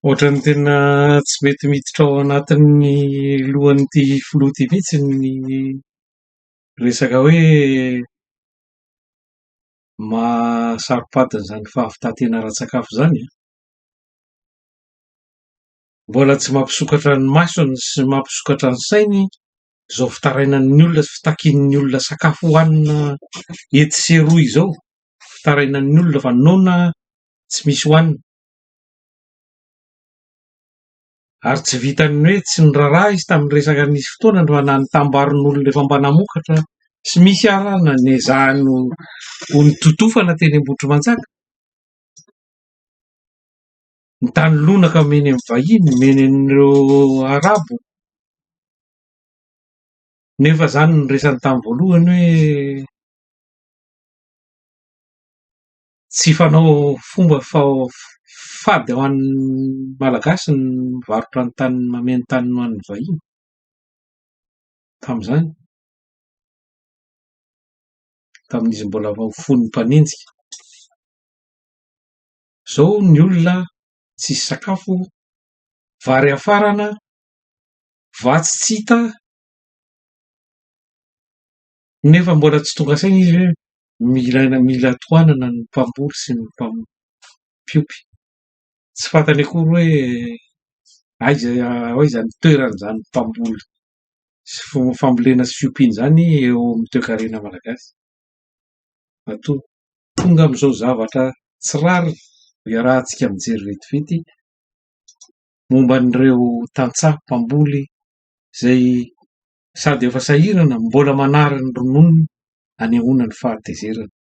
Ohatran'ny tena tsy mety miditra ao anatin'ny lohan'ity filoha ity mihitsy ny resaka hoe mahasaropatin'izany fahavitantena ara-tsakafo zany. Mbola tsy mampisokatra ny masony sy mampisokatra ny sainy izao fitarainan'ny olona sy fitakian'ny olona sakafo hohanina etsy sy eroa izao. Fitarainan'ny olona fa noana tsy misy hohanina. Ary tsy vitany hoe tsy niraharaha izy tamin'ny resaka nisy fotoana fa nanitambarin'olona efa mba namokatra sy misy arana niezahany ho nitotofana teny Ambohitrimantsaka. Ny tany lonaka meny amin'ny vahiny, meny an'ireo arabo. Nefa zany no resany tamin'ny voalohany hoe tsy fanao fomba fady ho an'ny malagasy ny mivarotra ny tany, mameno tany ho an'ny vahiny tamin'izany, tamin'izy mbola fony mpanenjika. Zao ny olona tsisy sakafo, vary afarana, vatsy tsy hita, nefa mbola tsy tonga saina izy hoe mila tohanana ny mpamboly sy ny mpiompy. Tsy fantany akory hoe aiza ny toeran'izany mpamboly sy fambolena sy fiompiana izany eo amin'ny toe-karena malagasy. Matoa tonga amin'izao zavatra tsy rariny iarahantsika mijery vetivety momba an'ireo tantsaha mpamboly izay sady efa sahirana mbola manary ny ronono hanehoana ny fahatezerana.